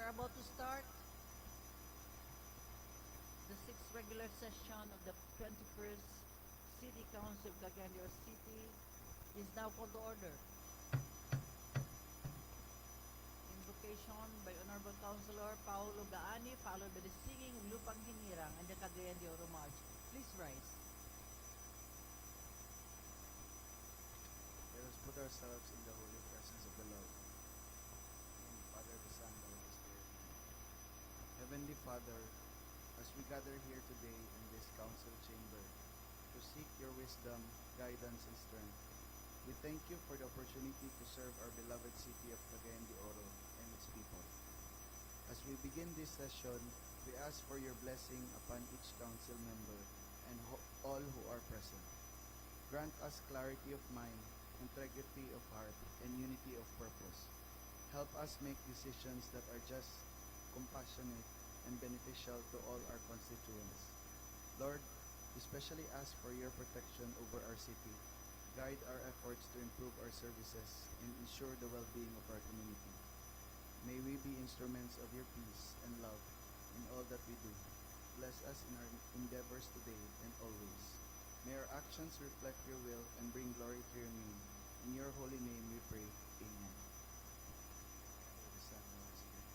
are about to start the sixth regular session of the 21st City Council of Cagayan de Oro City is now called to order. Invocation by Honorable Councilor Paulo Gaani, followed by the singing of Lupang Hinirang and the Cagayan de Oro March. Please rise. Let us put ourselves in the holy presence of the Lord. In the Father, the Son, and the Holy Spirit. Heavenly Father, as we gather here today in this council chamber to seek your wisdom, guidance, and strength, we thank you for the opportunity to serve our beloved city of Cagayan de Oro and its people. As we begin this session, we ask for your blessing upon each council member and all who are present. Grant us clarity of mind, integrity of heart, and unity of purpose. Help us make decisions that are just, compassionate, and beneficial to all our constituents. Lord, we especially ask for your protection over our city. Guide our efforts to improve our services and ensure the well-being of our community. May we be instruments of your peace and love in all that we do. Bless us in our endeavors today and always. May our actions reflect your will and bring glory to your name. In your holy name we pray. Amen. The Son, and the Holy Spirit.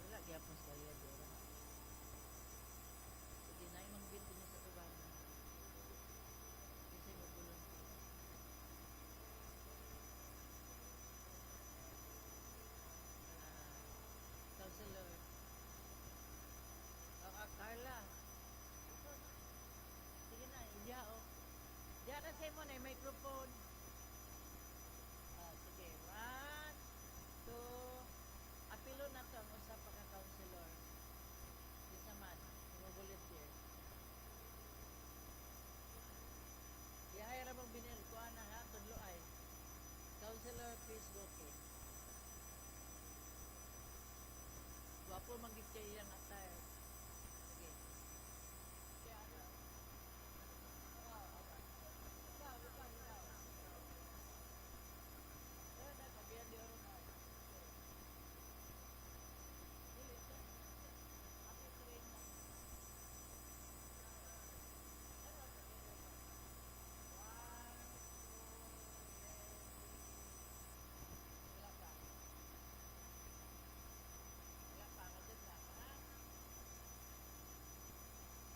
Wala, gyapon sa Cagayan de Oro. Sige na, imang binti niya sa tubangan. Kasi magulong ko. Councilor. Carla. Sige na, iya o. Diyan na sa'yo mo na yung microphone. Sige, 1, 2, apilo na to ang usap pa ka councilor. Isa man, volunteer. Ihay ramang binil ko na ha, tudlo ay. Councilor, please go okay. Wapo manggit kayo yung attire. Sige. Kaya ano? Ikaw. Cagayan de Oro na. Dili, sir. Ako train na. Ano, Cagayan de Oro? 1, 2, 3. Wala pa. Wala pa, kadyan na. Ha?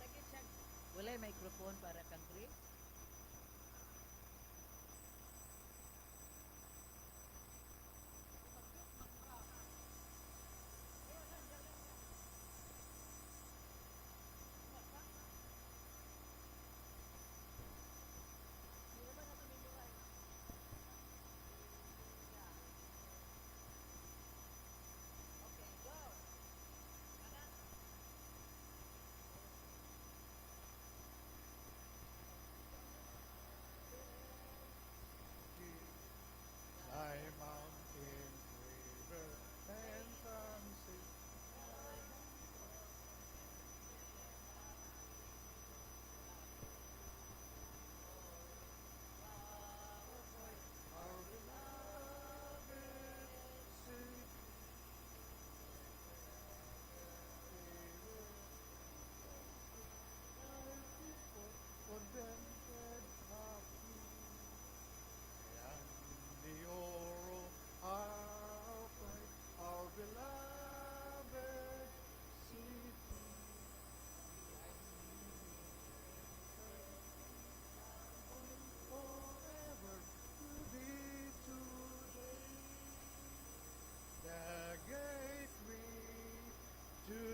Tagit siya. Wala yung microphone para kang Chris?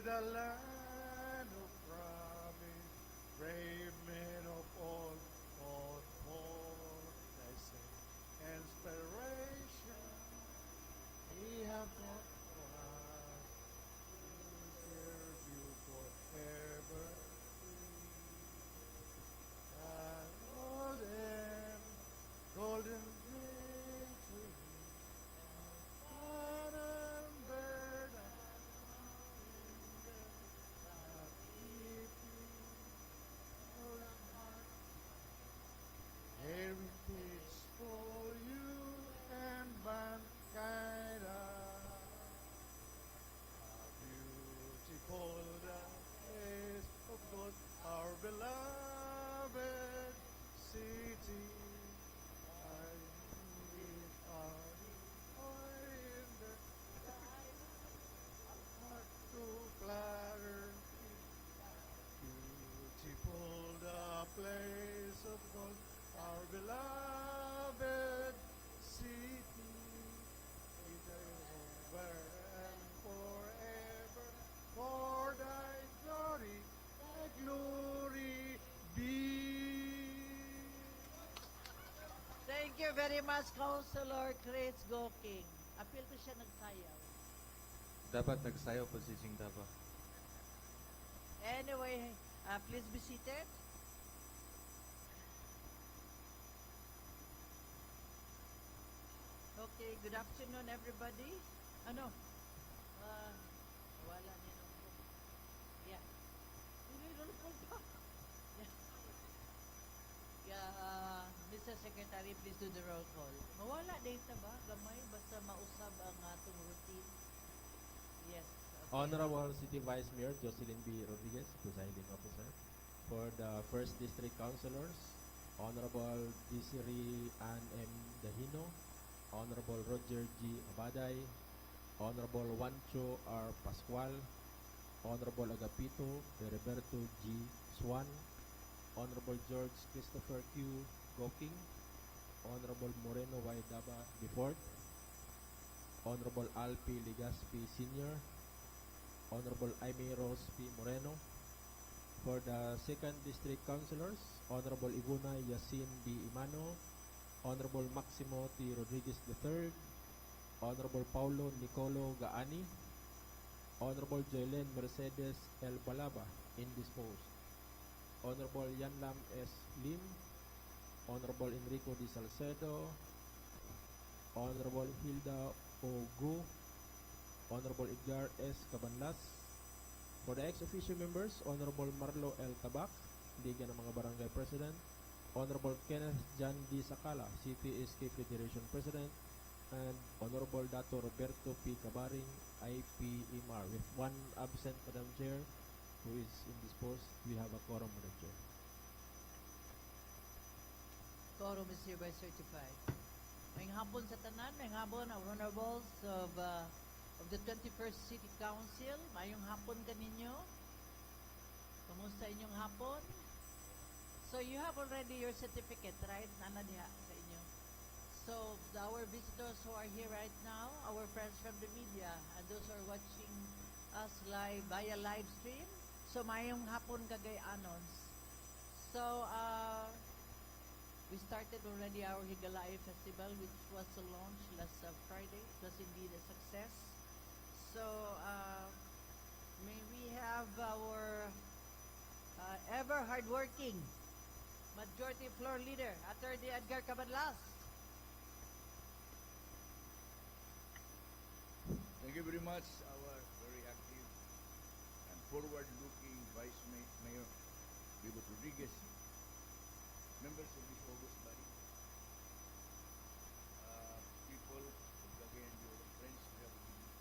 the land of promise, brave men of all fought for thy sake. Inspiration, he have fought for us, to serve you forever. And golden victory, final burden, heritage for you and mankind. How beautiful the place of God, our beloved city. I live in the heart to flatter. Beautiful the place of God, our beloved city. Is over and forever, for thy glory be. Thank you very much, Councilor Chris Goking. Appeal ko siya nagsayaw. Dapat nagsayaw po si Sing Daba. Anyway, please be seated. Okay, good afternoon everybody. Ano? Wala niya nung book. Yeah. Hindi pa. Yeah, Mr. Secretary, please do the roll call. Mawala data ba? Gamay? Basta mausab ang atong routine. Yes. Okay. Honorable City Vice Mayor Jocelyn B. Rodriguez, presiding officer. For the First District Councilors, Honorable Desiree Ann M. Dahino, Honorable Roger G. Abaday, Honorable Juancho R. Pascual, Honorable Agapito Heriberto G. Swan, Honorable George Christopher Q. Goking, Honorable Moreno Y. Daba IV, Honorable Alpi Ligaspi Sr., Honorable Aimee Rose P. Moreno. For the 2nd District Councilors, Honorable Iguna Yasin B. Imano, Honorable Maximo T. Rodriguez III, Honorable Paulo Nicolo Gaani, Honorable Joylen Mercedes L. Balaba, indisposed, Honorable Yanlam S. Lim, Honorable Enrico D. Salcedo, Honorable Hilda O. Gu, Honorable Edgar S. Cabanlas. For the ex-officio members, Honorable Marlo L. Tabak, Liga ng mga Barangay President, Honorable Kenneth John D. Sakala, CPSK Federation President, and Honorable Dato Roberto P. Cabaring, IPMR. With one absent, Madam Chair, who is indisposed, we have a quorum, Madam Chair. Quorum is hereby certified. Maying hapon sa tanan, maying hapon ang honorables of the 21st City Council. Mayong hapon kaninyo. Kamusta inyong hapon? So you have already your certificate, right? Nana diha sa inyo. So our visitors who are here right now, our friends from the media, and those who are watching us live via live stream. So mayong hapon kagay anons. So we started already our Higalay Festival, which was launched last Friday. It was indeed a success. So may we have our ever hardworking Majority Floor Leader, Attorney Edgar Cabanlas. Thank you very much, our very active and forward-looking Vice Mayor Bibot Rodriguez, members of this august body, people of Cagayan de Oro, friends we have in the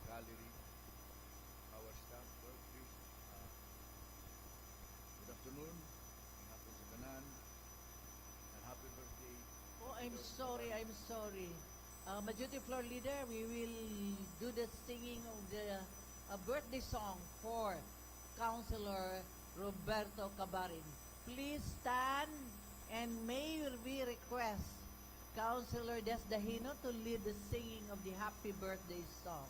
gallery, our staff workers, good afternoon, hapon sa kanan, and happy birthday. Oh, I'm sorry. Majority Floor Leader, we will do the singing of the birthday song for Councilor Roberto Cabarin. Please stand, and may we request Councilor Des Dahino to lead the singing of the happy birthday song.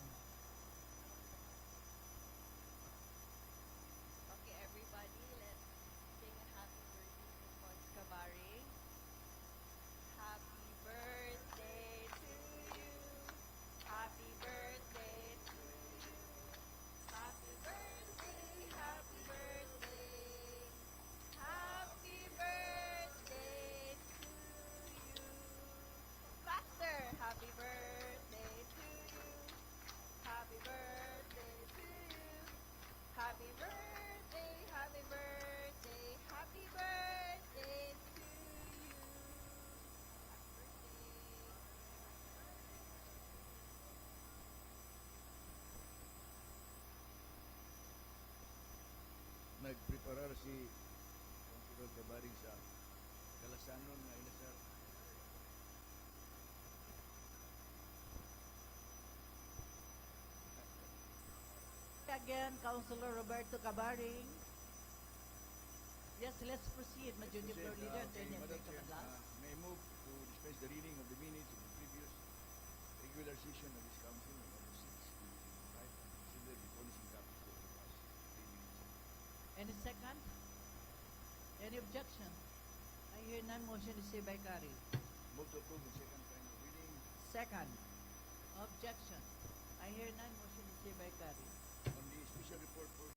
preparar si Councilor Tabaring sa kalasanon nga inasar. Again, Councilor Roberto Cabaring. Yes, let's proceed, Majority Floor Leader Attorney Madam Enrique Chair, Madlas. may I move to dispense the reading of the minutes of the previous regular session of this council on August 6, 2025 and consider the polishing copies for the past 3 minutes. Any second? Any objection? I hear none. Motion is hereby carried. Move to approve the second final reading Second. Objection. I hear none. Motion is hereby carried. on the special report for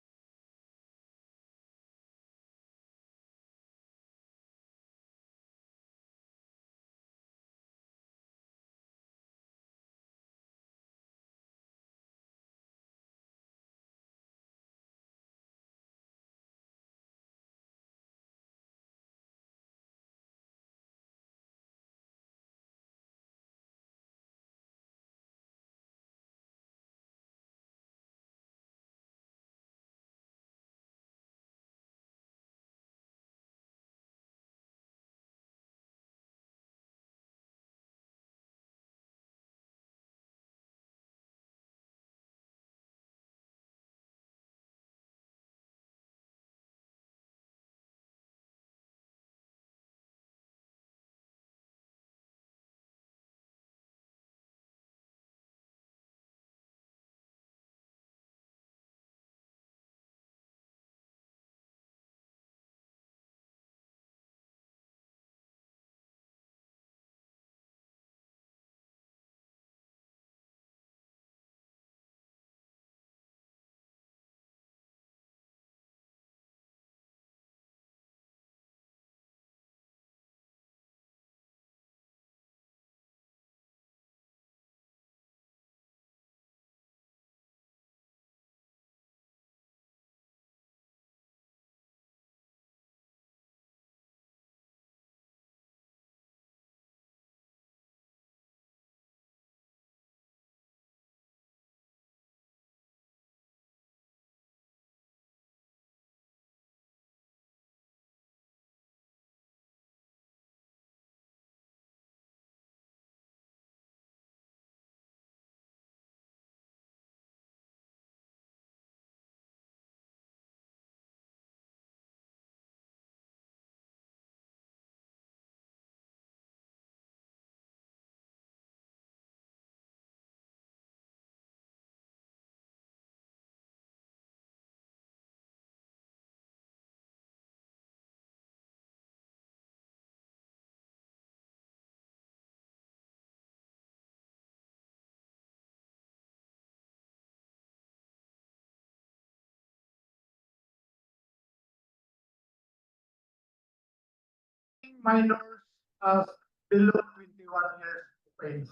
minors as below 21 years of age.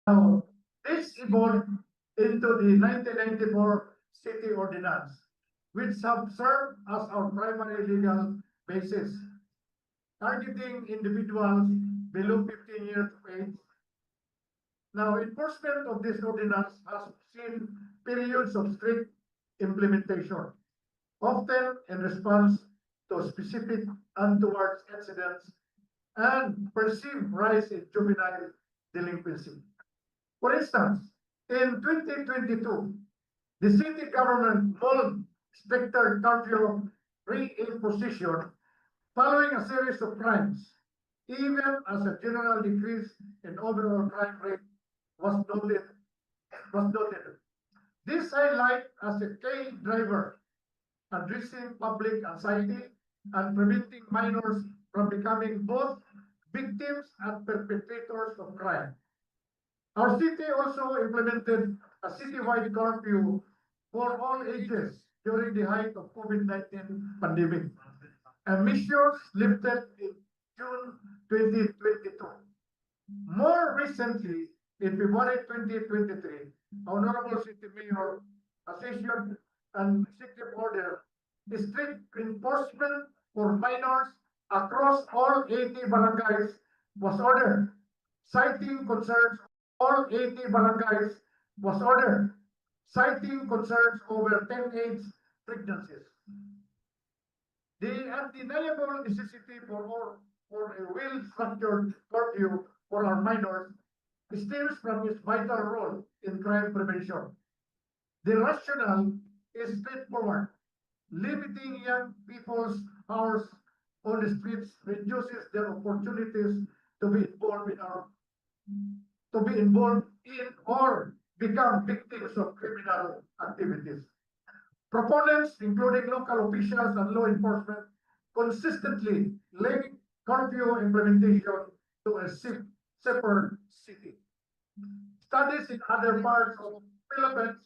Now, this evolved into the 1994 City Ordinance, which have served as our primary legal basis, targeting individuals below 15 years of age. Now, enforcement of this ordinance has seen periods of strict implementation, often in response to specific untoward incidents and perceived rise in juvenile delinquency. For instance, in 2022, the city government modeled stricter curfew re-imposition following a series of crimes, even as a general decrease in overall crime rate was noted. Was noted. This highlight as a key driver addressing public anxiety and preventing minors from becoming both victims and perpetrators of crime. Our city also implemented a citywide curfew for all ages during the height of COVID-19 pandemic, and measures lifted in June 2022. More recently, in February 2023, Honorable City Mayor has issued an executive order, strict enforcement for minors across all 80 barangays was ordered, citing concerns all 80 barangays was ordered, citing concerns over teenage pregnancies. The undeniable necessity for a well-structured curfew for our minors stems from its vital role in crime prevention. The rationale is straightforward. Limiting young people's hours on the streets reduces their opportunities to be involved in or become victims of criminal activities. Proponents, including local officials and law enforcement, consistently link curfew implementation to a safer city. Studies in other parts of Philippines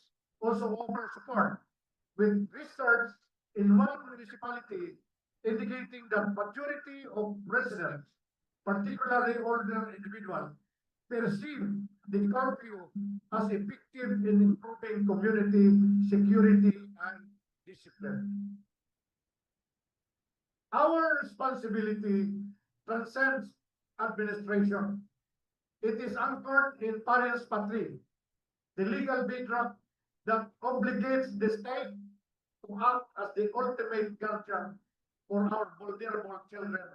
also offer support, with research in one municipality indicating that majority of residents, particularly older individuals, perceive the curfew as effective in improving community security and discipline. Our responsibility transcends administration. It is anchored in Parens Patri, the legal bedrock that obligates the state to act as the ultimate guardian for our vulnerable children,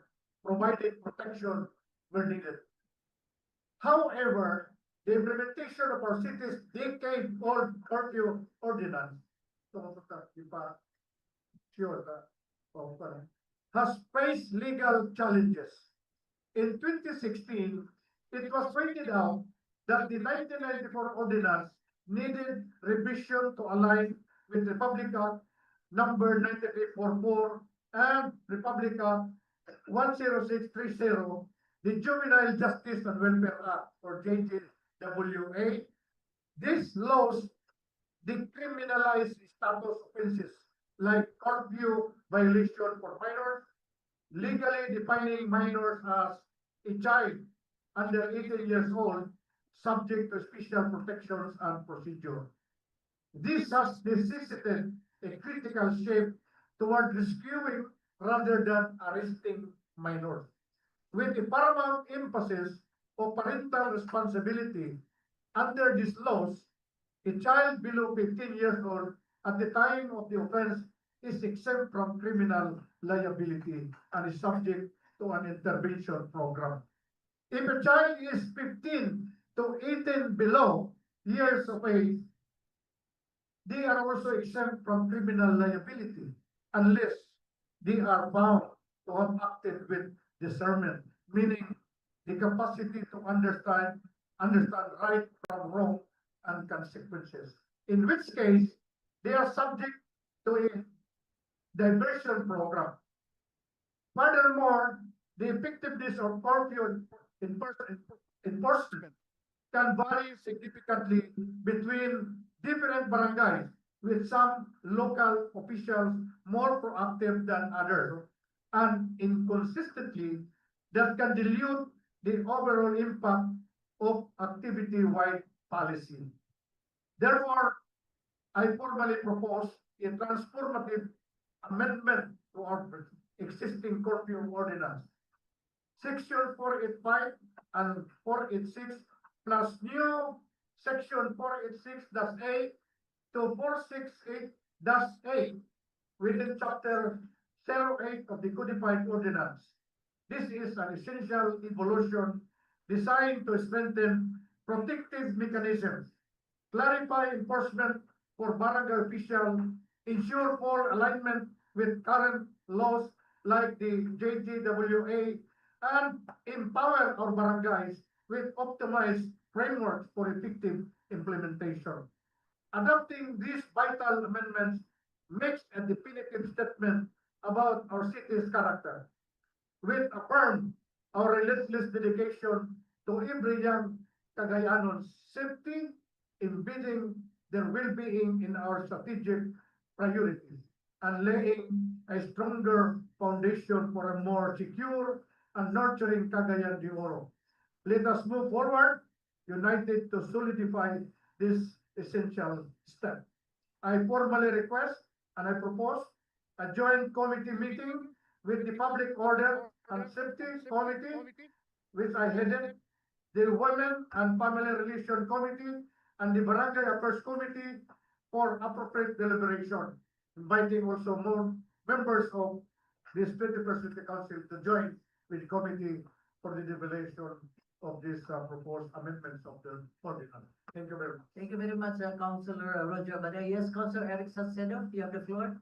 providing protection where needed. However, the implementation of our city's decade-old curfew ordinance has faced legal challenges. In 2016, it was pointed out that the 1994 ordinance needed revision to align with Republic Act number 9344 and Republic Act 10630, the Juvenile Justice and Welfare Act, or JJWA. These laws decriminalize status offenses like curfew violation for minors, legally defining minors as a child under 18 years old, subject to special protections and procedure. This has necessitated a critical shift toward rescuing rather than arresting minors, with a paramount emphasis of parental responsibility. Under these laws, a child below 15 years old at the time of the offense is exempt from criminal liability and is subject to an intervention program. If a child is 15 to 18 below years of age, they are also exempt from criminal liability unless they are bound to have acted with discernment, meaning the capacity to understand right from wrong and consequences. In which case, they are subject to a diversion program. Furthermore, the effectiveness of curfew enforcement can vary significantly between different barangays, with some local officials more proactive than others, and inconsistently that can dilute the overall impact of activity-wide policy. Therefore, I formally propose a transformative amendment to our existing curfew ordinance. Section 485 and 486 plus new section 486-A to 468-A within chapter 08 of the codified ordinance. This is an essential evolution designed to strengthen protective mechanisms, clarify enforcement for barangay officials, ensure full alignment with current laws like the JGWA, and empower our barangays with optimized frameworks for effective implementation. Adopting these vital amendments makes a definitive statement about our city's character. We affirm our relentless dedication to every young Cagayanon's safety, embedding their well-being in our strategic priorities and laying a stronger foundation for a more secure and nurturing Cagayan de Oro. Let us move forward, united to solidify this essential step. I formally request and I propose a joint committee meeting with the Public Order and Safety Committee, which I headed, the Women and Family Relation Committee, and the Barangay Affairs Committee for appropriate deliberation, inviting also more members of this 21st City Council to join with the committee for the deliberation of this proposed amendments of the ordinance. Thank you very much. Thank you very much, Councilor Roger Baday. Yes, Councilor Eric Salcedo, you have the floor.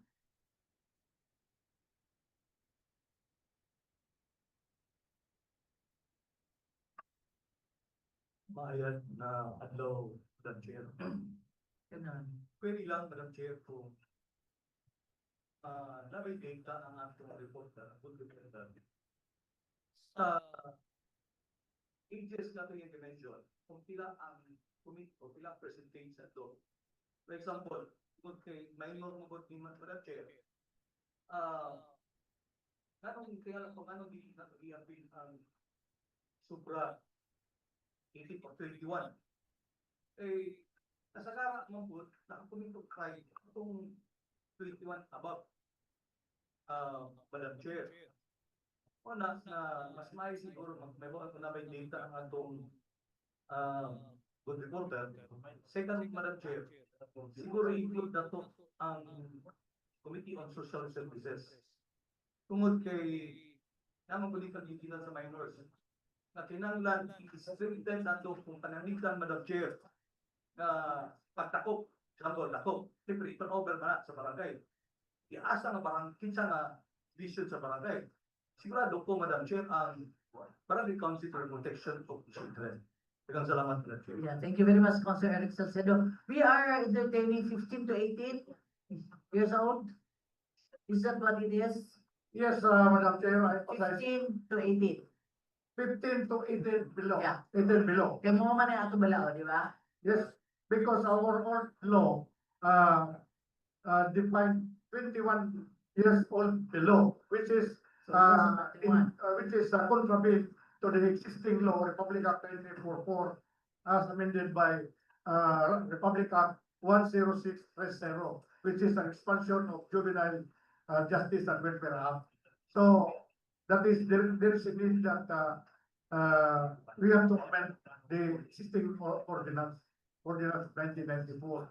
Maayan na adlaw, Madam Chair. Ganun. Query lang, Madam Chair, kung namin data ang atong report na sa ages na ito yung dimension, kung pila ang commit o pila ang percentage sa ito. For example, kung kay minor mo ba ni Madam Chair, nanong kaya lang kung anong di na-reappeal ang sobra 18 or 21. Eh, nasa kara mo po, nakakumit of crime itong 21 above. Madam Chair. Una, na mas may siguro, may buwan ko na may data ang atong good reporter. Second, Madam Chair, siguro include na to ang Committee on Social Services. Tungod kay naman po dito sa minors, na kinanglan i-strengthen nato kung pananitan, Madam Chair, na pagtakop, sample takop, siyempre turnover na sa barangay. Iasa nga barang kinsa nga vision sa barangay. Sigurado po, Madam Chair, ang Barangay Council for Protection of Children. Maraming salamat, Madam Chair. Yeah, thank you very much, Councilor Eric Salcedo. We are entertaining 15 to 18 years old. Is that what it is? Yes, Madam Chair, I emphasize 15 to 18. 15 to 18 below. Yeah. 18 below. Kaya mo man ang ato balao, di ba? Yes, because our old law defined 21 years old below, which is So, it wasn't 21. contrary to the existing law, Republic Act 1944, as amended by Republic Act 10630, which is an expansion of Juvenile Justice and Welfare Act. So that is there is a need that we have to amend the existing ordinance of 1994,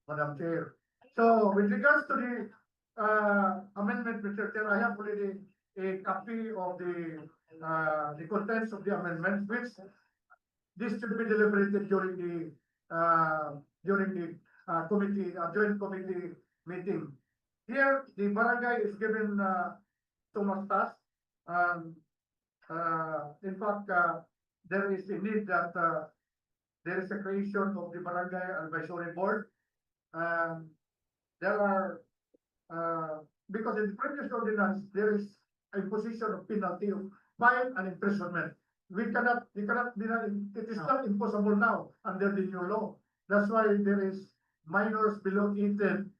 Madam Chair. So with regards to the amendment, Mr. Chair, I have already a copy of the contents of the amendment, which this should be deliberated during the committee joint committee meeting. Here, the barangay is given so much task. In fact, there is a need that there is a creation of the barangay advisory board. There are because in the previous ordinance there is a imposition of penalty of fine and imprisonment. We cannot it is not impossible now under the new law. That's why there is minors below 18,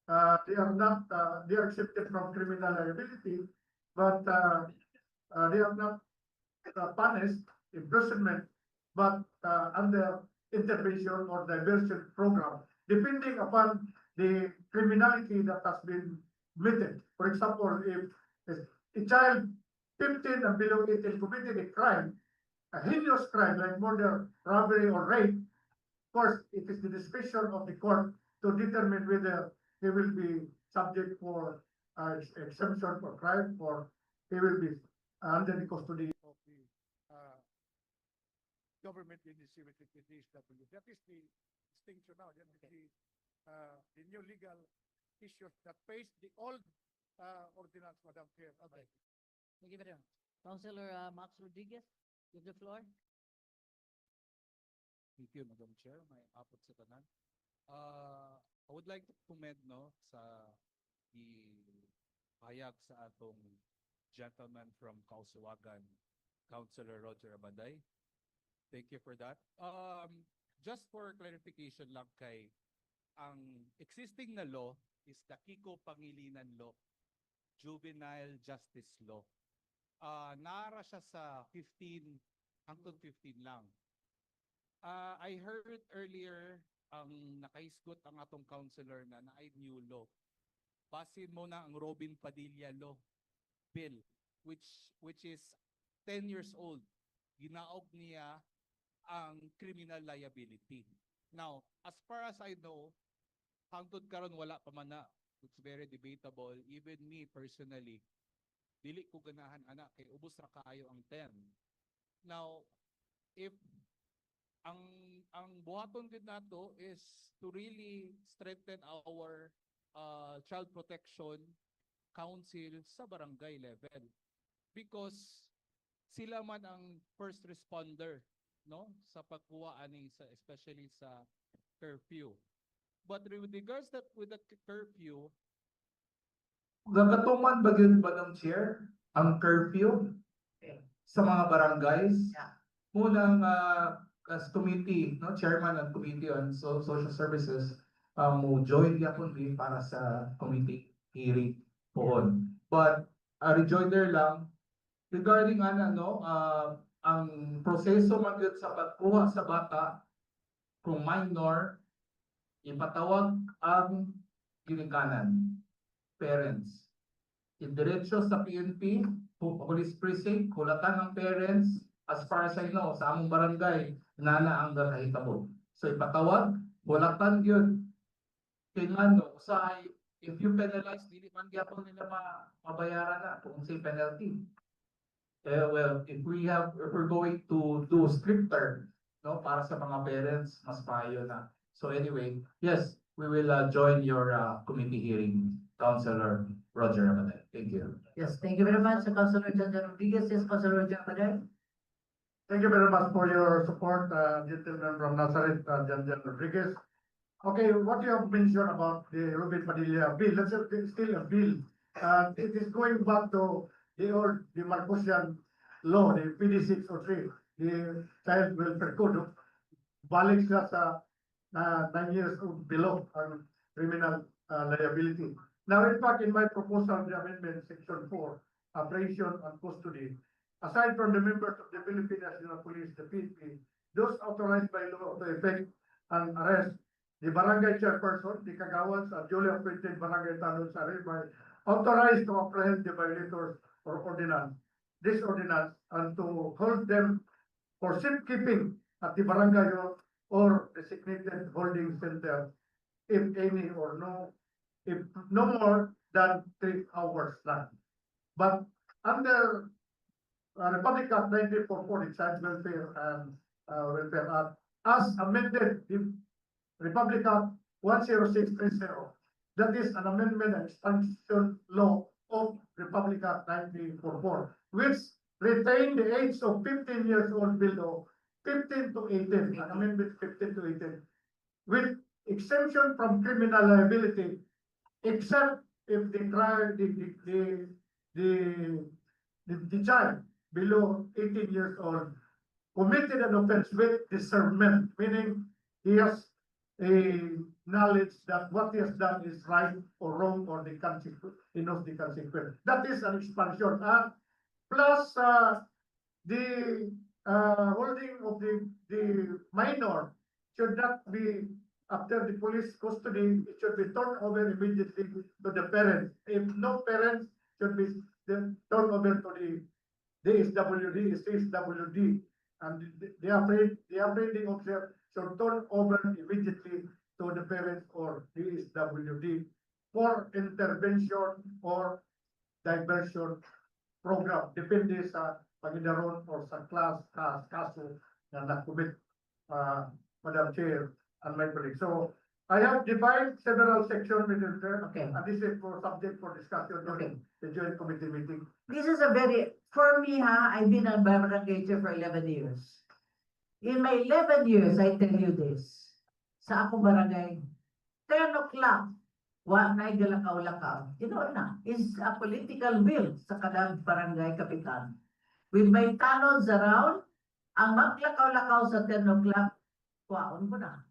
they are not they are accepted from criminal liability, but they are not punished imprisonment, but under intervention or diversion program, depending upon the criminality that has been committed. For example, if a child 15 and below 18 committed a crime, a heinous crime like murder, robbery, or rape, of course, it is the discretion of the court to determine whether he will be subject for exemption for crime or he will be under the custody of the government agency with the DSW. That is the distinction now. That is the new legal issues that face the old ordinance, Madam Chair. Okay. Thank you very much. Councilor Max Rodriguez, you have the floor. Thank you, Madam Chair. May apot sa tanan. I would like to commend sa hayag sa atong gentleman from Kausawagan, Councilor Roger Abaday. Thank you for that. Just for clarification lang kay ang existing na law is the Kiko Pangilinan Law, Juvenile Justice Law. Nara siya sa 15 hangtod 15 lang. I heard earlier ang nakaisgot ang atong counselor na naay new law. Basin mo na ang Robin Padilla Law Bill which is 10 years old. Ginaog niya ang criminal liability. Now, as far as I know, hangtod karon wala pa man na. It's very debatable. Even me personally, dili ko ganahan anak kay ubos ra kaayo ang 10. Now, if ang buhaton gid nato is to really strengthen our child protection council sa barangay level because sila man ang first responder no sa pagkuha ani sa especially sa curfew. But with regards that with the curfew, Gagatuman ba yun ba ng chair ang curfew sa mga barangays? Yeah. Munang as committee, no, chairman ng committee on social services, mo join niya kundi para sa committee hearing poon. But a rejoinder lang regarding ang proseso man gyud sa pagkuha sa bata kung minor, ipatawag ang ginikanan, parents. Idiretso sa PNP, police precinct, hulatan ng parents, as far as I know, sa among barangay, nana ang nakahitabo. So ipatawag, hulatan yun. Tingano, usay, if you penalize, dili man gyapon nila mabayaran na kung say penalty. Well, if we're going to do stricter, no, para sa mga parents, mas payo na. So anyway, yes, we will join your committee hearing, Councilor Roger Abadal. Thank you. Yes, thank you very much, Councilor John Rodriguez. Yes, Councilor Roger Abadal. Thank you very much for your support, gentleman from Nazareth, John Rodriguez. Okay, what you have mentioned about the Ruben Padilla bill, that's still a bill. It is going back to the old, the Marcosian law, the PD 603, the Child Welfare Code. Balik siya sa 9 years old below ang criminal liability. Now, in fact, in my proposal, the amendment, section 4, apprehension and custody, aside from the members of the Philippine National Police, the PNP, those authorized by law to effect and arrest the barangay chairperson, the kagawad sa duly appointed barangay tanod sa hereby authorized to apprehend the violators or ordinance, this ordinance, and to hold them for safekeeping at the barangay hall or designated holding center, if any or no, if no more than 3 hours lang. But under Republic Act 1944, the Child Welfare and Welfare Act, as amended, the Republic Act 10630, that is an amendment and expansion law of Republic Act 1944, which retained the age of 15 years old below 15 to 18, an amendment 15 to 18, with exemption from criminal liability, except if the child below 18 years old committed an offense with discernment, meaning he has a knowledge that what he has done is right or wrong or the consequence, he knows the consequence. That is an expansion. Plus the holding of the minor should not be after the police custody, it should be turned over immediately to the parents. If no parents, should be then turned over to the CSWD, and the apprehending officer should turn over immediately to the parents or DSWD for intervention or diversion program, depende sa Panginoon or sa kaso na nakumit, Madam Chair and my colleagues. So I have divided several sections, Mr. Chair, Okay. and this is for subject for discussion during the joint committee meeting. This is a very, for me I've been a barangay chair for 11 years. In my 11 years, I tell you this, sa akong barangay, 10 o'clock, wa na galakaw-lakaw. You know na, is a political will sa kadang barangay kapitan. With my tanods around, ang maglakaw-lakaw sa 10 o'clock, kuwaon ko na.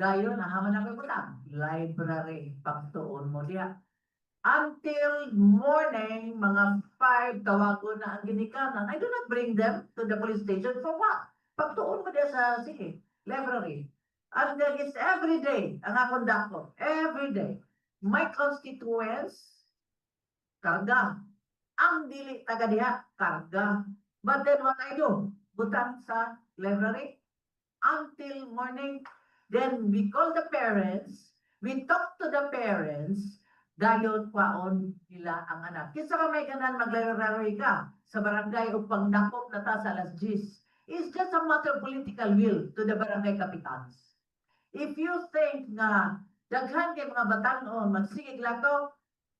Gayon, nahaman na ko lang. Library, pagtuon mo diya. Until morning, mga 5, tawagon na ang ginikanan. I do not bring them to the police station for what? Pagtuon mo diya sa, sige, library. And then it's every day, ang akong dako. Every day. My constituents, karga. Ang dili taga diha, karga. But then what I do? Butang sa library until morning. Then we call the parents, we talk to the parents, dayon kwaon nila ang anak. Kinsa ka may ganan maglaro-laroy ka sa barangay o pagdakop na ta sa alas 10. It's just a matter of political will to the barangay capitans. If you think nga daghan kay mga batanon magsigig lakaw,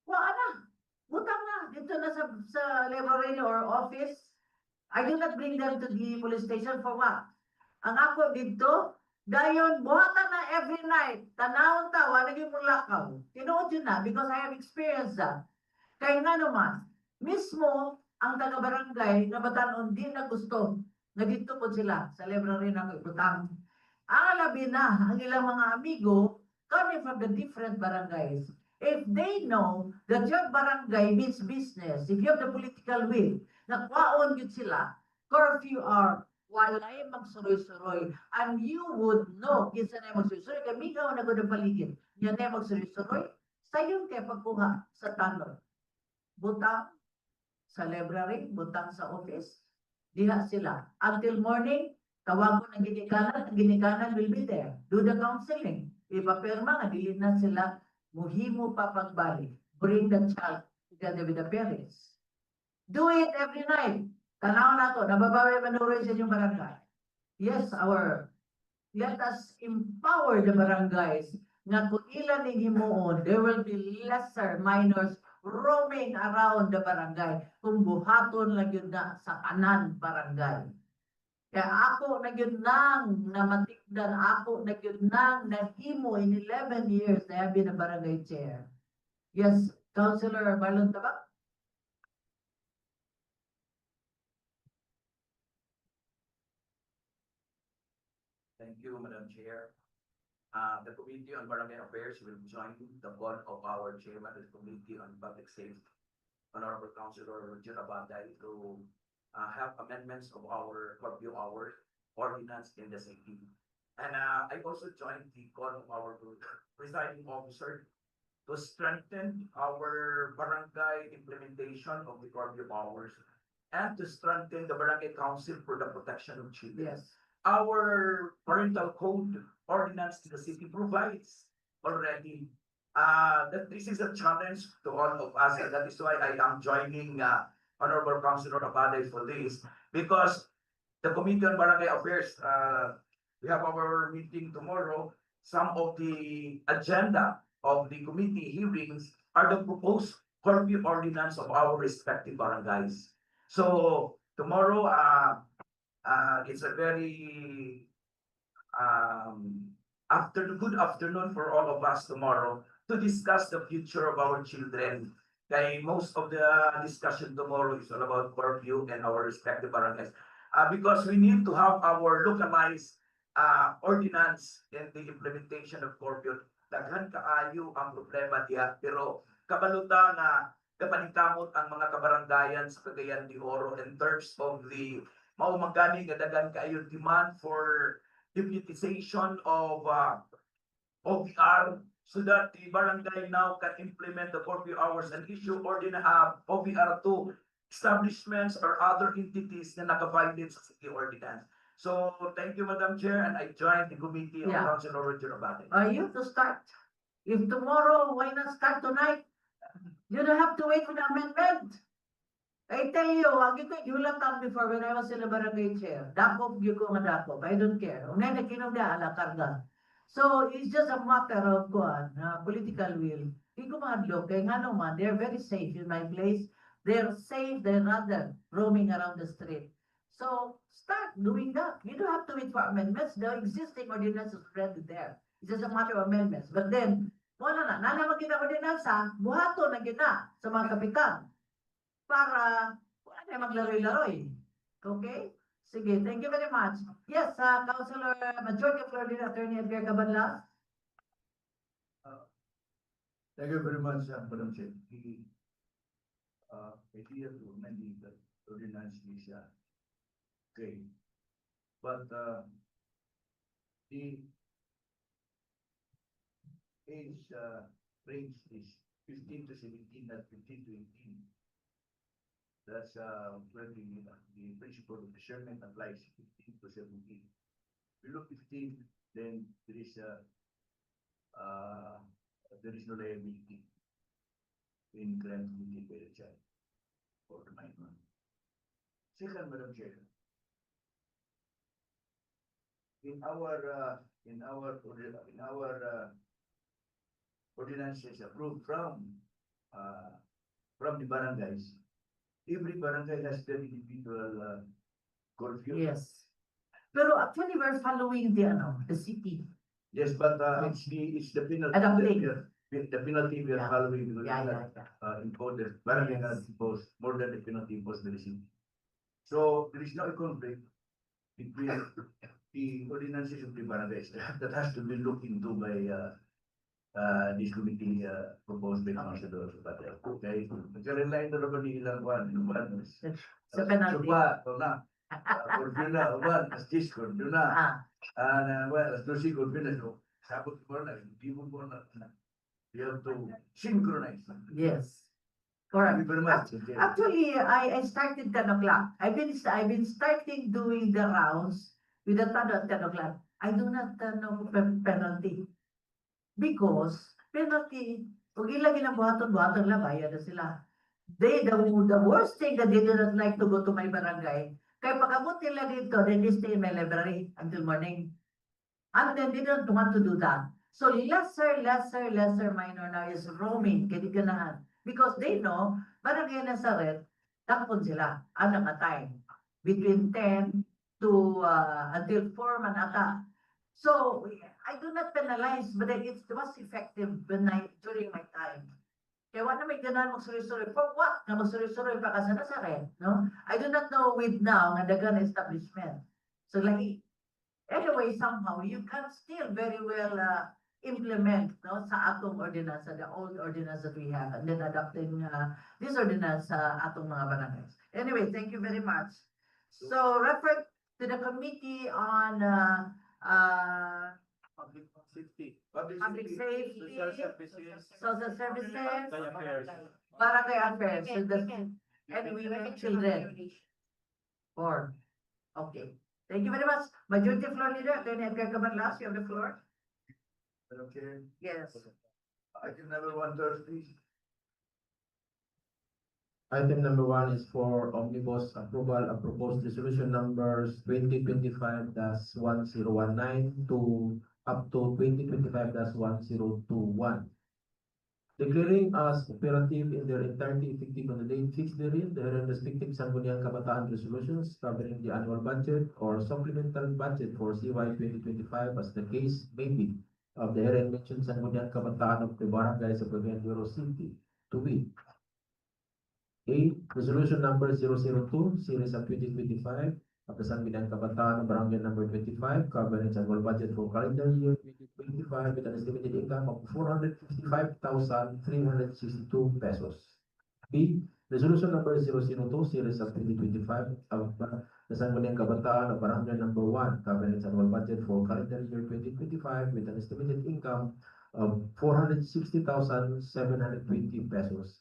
wa na. Butang na dito na sa library or office. I do not bring them to the police station for what? Ang ako dito, dayon buhatan na every night. Tanawon ta, wala gyud mong lakaw. Tinuod yun na because I have experienced that. Kaya nga naman, mismo ang taga-barangay na batanon di na gusto na dito po sila sa library na ibutang. Ang alabi na, ang ilang mga amigo coming from the different barangays, if they know that your barangay means business, if you have the political will, nakwaon yun sila, curfew hour, walay magsuroy-suroy, and you would know kinsa na magsuroy-suroy, kamigaw na gud ang paligid, yan na magsuroy-suroy, sayon kay pagkuha sa tanod. Butang sa library, butang sa office, diha sila. Until morning, tawagon ang ginikanan will be there. Do the counseling. Ipapirma nga, dili na sila muhimo pa pagbalik. Bring the child together with the parents. Do it every night. Tanaw na to, nababawi manuroy sa inyong barangay. Yes, let us empower the barangays nga kung ilan ning himuon, there will be lesser minors roaming around the barangay kung buhaton lang yun na sa kanan barangay. Kaya ako na yun nang namatikdan, ako na yun nang nahimo in 11 years na I've been a barangay chair. Yes, Councilor Marlon Tabak? Thank you, Madam Chair. The Committee on Barangay Affairs will join the board of our chairman of the Committee on Public Safety, Honorable Councilor Roger Abanday, to have amendments of our curfew hour ordinance in the city. And I also joined the call of our presiding officer to strengthen our barangay implementation of the curfew hours and to strengthen the barangay council for the protection of children. Yes. Our parental code ordinance in the city provides already that this is a challenge to all of us, and that is why I am joining Honorable Councilor Abade for this, because the Committee on Barangay Affairs, we have our meeting tomorrow. Some of the agenda of the committee hearings are the proposed curfew ordinance of our respective barangays. So tomorrow, it's a very good afternoon for all of us tomorrow to discuss the future of our children. Kay most of the discussion tomorrow is all about curfew and our respective barangays. Because we need to have our localized ordinance in the implementation of curfew. Daghan kaayo ang problema diya, pero kabalutan na kapaningkamot ang mga kabarangayan sa Cagayan de Oro in terms of the maumagani nga daghan kaayo demand for deputization of OVR, so that the barangay now can implement the curfew hours and issue OVR to establishments or other entities na naka-violate sa city ordinance. So thank you, Madam Chair, and I join the committee of Yeah. Councilor Roger Abate. You to start. If tomorrow, why not start tonight? You don't have to wait for the amendment. I tell you, agi ko yulatan before when I was in the barangay chair. Dakop, you ko nga dakop. I don't care. Unay na kinom na ala karga. So, it's just a matter of political will. Di ko mahadlok. Kaya nga naman, they're very safe in my place. They're safe than rather roaming around the street. So, start doing that. You don't have to wait for amendments. The existing ordinance is already there. It's just a matter of amendments. But then, wala na. Nanaman gina ordinansa, buhato na gina sa mga kapitan. Para wala na maglaroy-laroy. Okay? Sige, thank you very much. Yes, Councilor Majority Floor Leader Attorney Edgar Cabanlas. Thank you very much, Madam Chair. The idea to amend the ordinance is okay. But the age range is 15 to 17, not 15 to 18. That's when the principle of discernment applies 15 to 17. Below 15, then there is no liability in crime committed by the child or the minor. Second, Madam Chair, in our ordinances approved from the barangays, every barangay has their individual curfew. Yes. Pero actually, we're following the city. Yes, but it's the penalty. Adapting. The penalty we are Yeah. following because Yeah, we yeah, yeah. imposed barangay Yes. cannot impose more than the penalty imposed by the city. So there is no conflict between the ordinances of the barangays that has to be looked into by this committee proposed by Councilor Patel. Okay, nagka-rely na naman ni ilang one. Sa penalty. Supa, ito na. Curfew na, one, as this curfew na. Ah, Well, as those curfew na, so sabot mo na, hindi mo na. You have to synchronize. yes. Thank you Correct. very much. Actually, I started 10 o'clock. I've been starting doing the rounds with the time at 10 o'clock. I do not know penalty. Because penalty, kung ilang ginabuhaton-buhaton lang, bayad na sila. The worst thing that they do not like to go to my barangay, kaya pag-abot nila dito, then they stay in my library until morning. And then they don't want to do that. So lesser minor now is roaming, kiniganahan. Because they know, barangay Nazaret, takpon sila, ang time. Between 10 to until 4 man ata. So I do not penalize, but it was effective during my time. Kaya wala may ganan magsuri-suri. For what? Na magsuri-suri pa ka sa Nazaret, no? I do not know with now nga dagan establishment. So like, anyway, somehow you can still very well implement sa atong ordinance, the old ordinance that we have, and then adopting this ordinance sa atong mga barangays. Anyway, thank you very much. So refer to the committee on Public safety. public safety, Social services. social services, Affairs. barangay affairs, and women, children. Four. Okay. Thank you very much. Majority Floor Leader, Attorney Edgar Cabanlas, you have the floor. Madam Chair, Yes. item number 130, please. Item number 1 is for omnibus approval of proposed resolution numbers 2025-1019 to up to 2025-1021. Declaring as operative in their entirety effective on the date fixed therein, the respective Sangguniang Kabataan resolutions covering the annual budget or supplemental budget for CY 2025 as the case may be of the herein mentioned Sangguniang Kabataan of the Barangays of Cagayan City, to wit: A. Resolution number 002, series of 2025 of the Sangguniang Kabataan of Barangay number 25, covering its annual budget for calendar year 2025 with an estimated income of 455,362 pesos. B. Resolution number 002, series of 2025 of the Sangguniang Kabataan of Barangay number 1, covering its annual budget for calendar year 2025 with an estimated income of 460,720 pesos.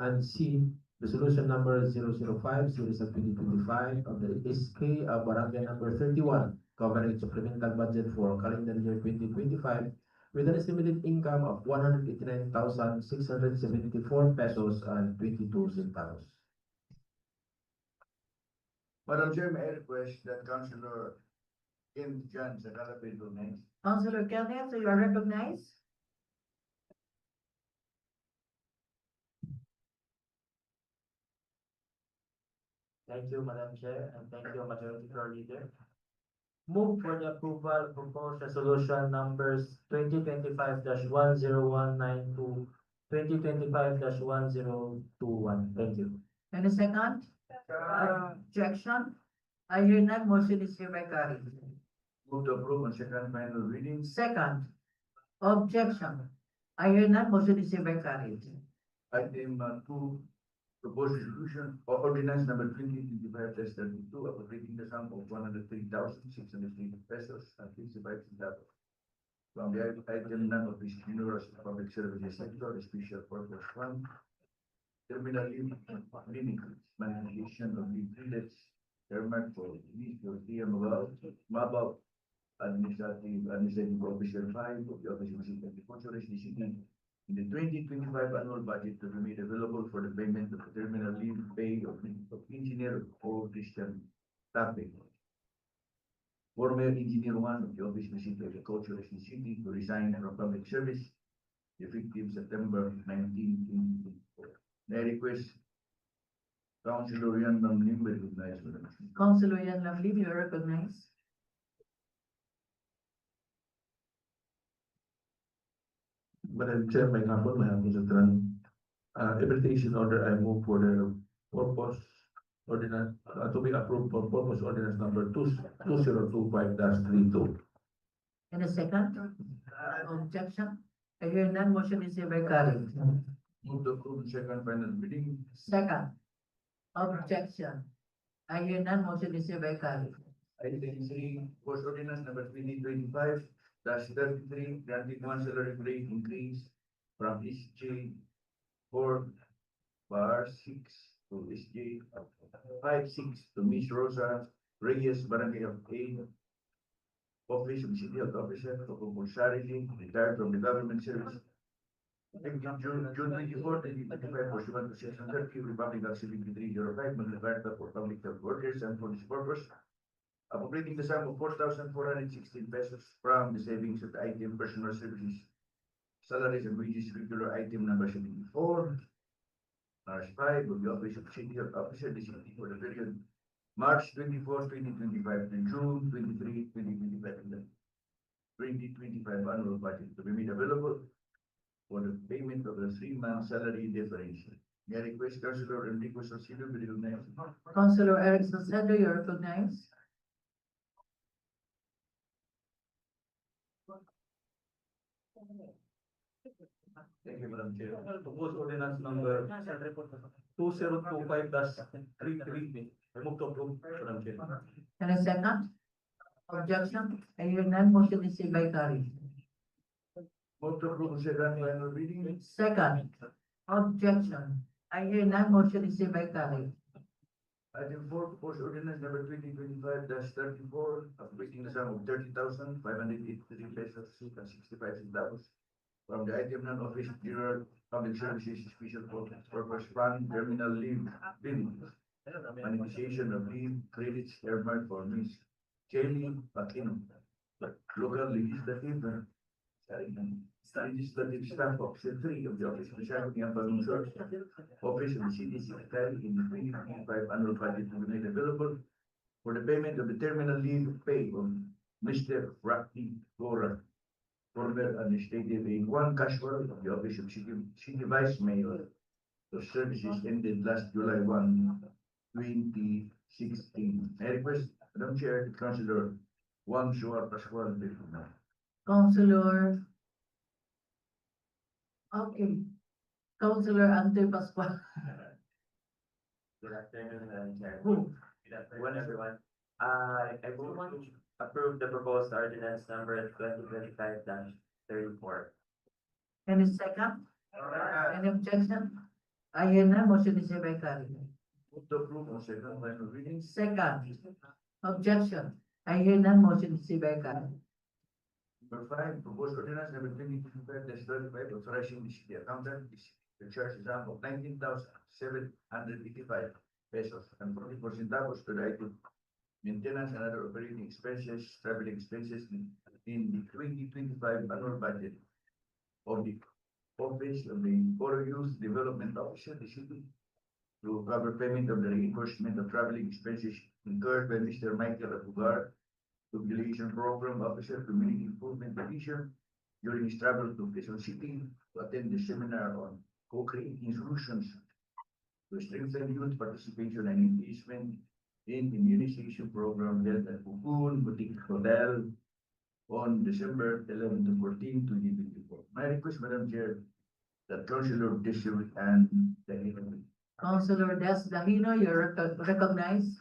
And C. Resolution number 005, series of 2025 of the SK of Barangay number 31, covering supplemental budget for calendar year 2025 with an estimated income of 189,674 pesos and 22 centavos. Madam Chair, may I request that Councilor Kim Jan Zagalapin go next? Councilor Kenneth, so you are recognized. Thank you, Madam Chair, and thank you, Majority Floor Leader. Move for the approval of proposed resolution numbers 2025-10192, 2025-1021. Thank you. And a second? Objection? I hear none, motion is hereby carried. Move to approve on second final reading. Second, objection. I hear none, motion is hereby carried. Item 2, proposed resolution or ordinance number 2025-32, appropriating the sum of 103,680 pesos and 55 centavos from the item none of this generous public services sector, special purpose fund, terminal limit, manipulation of the village earmarked for lease for TM Mabaw Administrative Officer 5 of the Office of City Agriculturist, the city, in the 2025 annual budget to be made available for the payment of the terminal leave pay of Engineer or Christian Tape. Former Engineer 1 of the Office of City Agriculturist, the city, to resign from public service effective September 19, 2024. May I request Councilor Yan Lim be recognized, Madam Chair. Councilor Yan Lim, you are recognized. Madam Chair, may hapon sa tran. Everything is in order. I move for the purpose ordinance to be approved for purpose ordinance number 2025-32. And a second? Objection? I hear none, motion is hereby carried. Move to approve second final reading. Second? Objection? I hear none, motion is hereby carried. Item 3, was ordinance number 2025-33, granting one salary grade increase from SJ 4/6 to SJ 5/6 to Miss Rosa Reyes, Barangay of A, Office of City Health Officer, for compulsorily retired from the government service. Effective June 24, 2025, pursuant to Section 30, Republic Act 7305, Magna Carta for public health workers, and for this purpose, appropriating the sum of 4,416 pesos from the savings of the item personal services, salaries and wages, regular item number 74, -5 of the Office of City Health Officer, the city, for the period March 24, 2025 to June 23, 2025, in the 2025 annual budget to be made available for the payment of the 3-month salary differential. May I request Councilor Enrico Salcido be recognized? Councilor Eric Salcedo, you are recognized. Thank you, Madam Chair. Proposed ordinance number 2025-33. I move to approve, Madam Chair. And a second? Objection? I hear none, motion is hereby carried. Move to approve second final reading. Second? Objection? I hear none, motion is hereby carried. Item 4, proposed ordinance number 2025-34, appropriating the sum of 30,583 pesos and 65 centavos from the item non-office general public services special purpose fund terminal leave billing. Monetization of leave credits earmarked for Ms. Kelly Pacino, local legislative legislative staff officer 3 of the Office of the Secretary of Pag-Consort, Office of the City Secretary in the 2025 annual budget to be made available for the payment of the terminal leave pay of Mr. Rocky Gora, former administrative aide 1 casual of the Office of City Vice Mayor. The services ended last July 1, 2016. I request, Madam Chair, Councilor Juan Suar Pascual be recognized. Councilor. Okay. Councilor Ante Pascual. Good afternoon, Madam Chair. Who? Good afternoon, everyone. I move to approve the proposed ordinance number 2025-34. Any second? Any objection? I hear none, motion is hereby carried. Move to approve on second final reading. Second? Objection? I hear none, motion is hereby carried. Number 5, proposed ordinance number 2025-35, authorizing the city accountant to charge a sum of 19,785 pesos and 44 centavos to the item maintenance and other operating expenses, traveling expenses in the 2025 annual budget of the Office of the Poro Youth Development Officer, the city, to cover payment of the reimbursement of traveling expenses incurred by Mr. Michael Abugar, Population Program Officer, Community Improvement Division, during his travel to Quezon City to attend the seminar on co-creating solutions to strengthen youth participation and engagement in immunization program held at Pukun Boutique Hotel on December 11 to 14, 2024. My request, Madam Chair, that Councilor Desiree and Dahino. Councilor Des Dahino, you're recognized.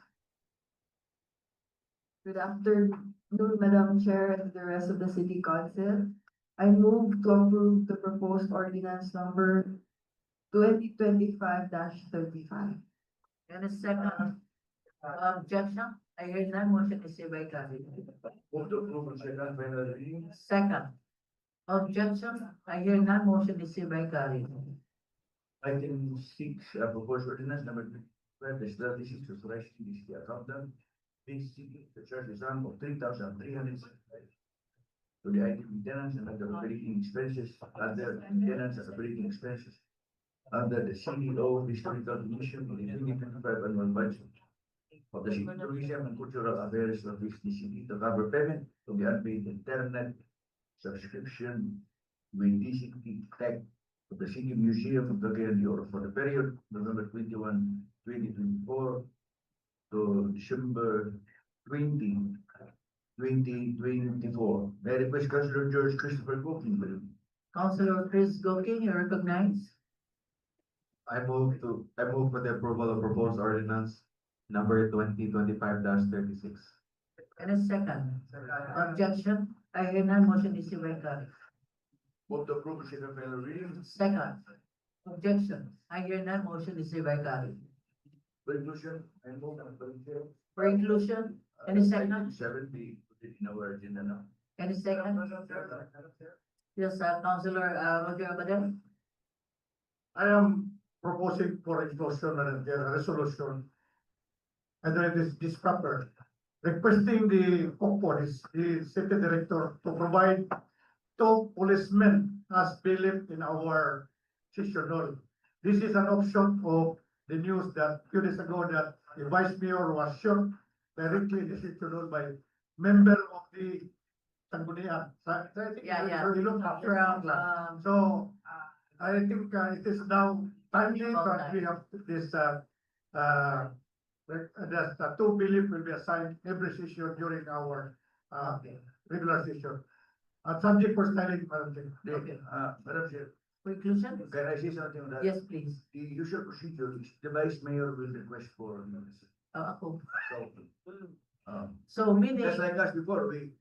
Good afternoon, Madam Chair and the rest of the City Council. I move to approve the proposed ordinance number 2025-35. Any second? Objection? I hear none, motion is hereby carried. Move to approve on second and final reading. Second. Objection, I hear none, motion is hereby carried. Item six, proposed ordinance number 25-36, authorizing the city accountant, basically the charge the sum of 3,365 to the IT maintenance and other operating expenses, other maintenance and operating expenses under the CDO historical commission in the 2025 annual budget of the city tourism and cultural affairs of the city to cover payment to the unpaid internet subscription with DCT Tech of the City Museum of Cagayan de Oro for the period November 21, 2024 to December 20, 2024. May I request Councilor George Christopher Cooking, please. Councilor Chris Goking, you recognize? I move for the approval of proposed ordinance number 2025-36. And a second. Objection, I hear none, motion is hereby carried. Move to approve the second final reading. Second. Objection, I hear none, motion is hereby carried. For inclusion, I move on the chair. For inclusion, any second? Item 7B, put it in our agenda now. Any second? Yes, Councilor Roger Abadel. I am proposing for inclusion and the resolution. And then this proper, requesting the POCPO, the city director, to provide 2 policemen as bailiff in our session hall. This is an option of the news that few days ago that the vice mayor was shot directly in the session hall by member of the Sangguniang. So I think Yeah. so you look after So I think it is now timely that we have this that 2 belief will be assigned every session during our regular session. Subject for styling, Madam Chair. Okay. Madam Chair, For inclusion? can I say something on that? Yes, please. The usual procedure is the vice mayor will request for notice. Ako. So, So meaning, just like us before, we.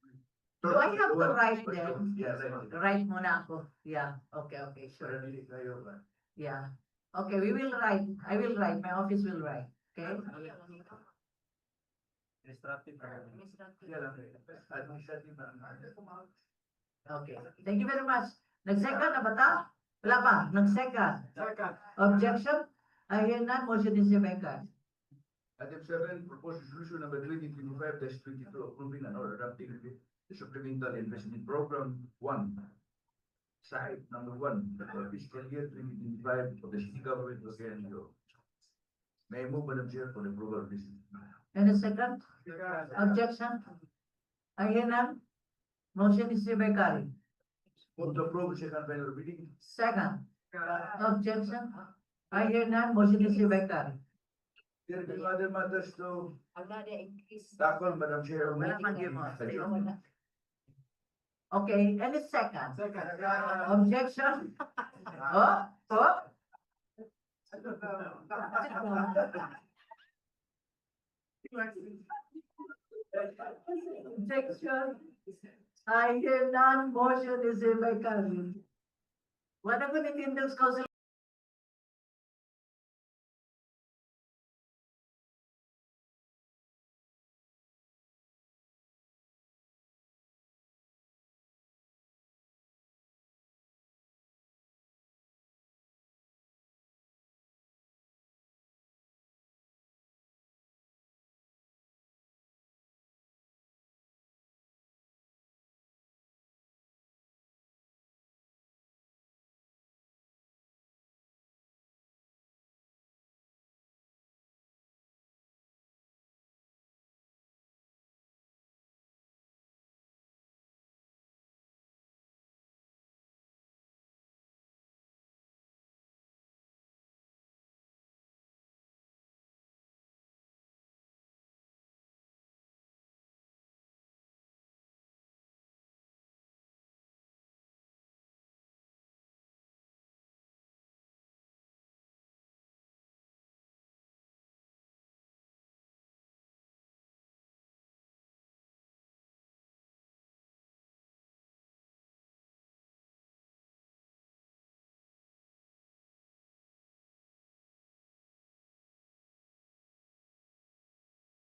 do I have to write them? Yeah, right. Write muna ako. Yeah, okay, sure. Para hindi kayo, Yeah. Okay, we will write. I will write. My office will write. Okay? Administrative. yeah lang, administrative na. Okay. Thank you very much. Nag-second na ba ta? Wala pa. Nag-second. Objection? I hear none. Motion is hereby carried. Item 7, proposed resolution number 2025-22, approving and or adopting the supplemental investment program 1. Site number 1, for fiscal year 2025 of the city government of Cagayan de Oro. May I move, Madam Chair, for the approval of this? And a second? Objection? I hear none. Motion is hereby carried. Move to approve second final reading. Second? Objection? I hear none. Motion is hereby carried. There are no other matters to tackle, Madam Chair. Wala pang game mo. Okay, and a second? Objection? Oh? Objection? I hear none. Motion is hereby carried. Wala ko nitindog, Council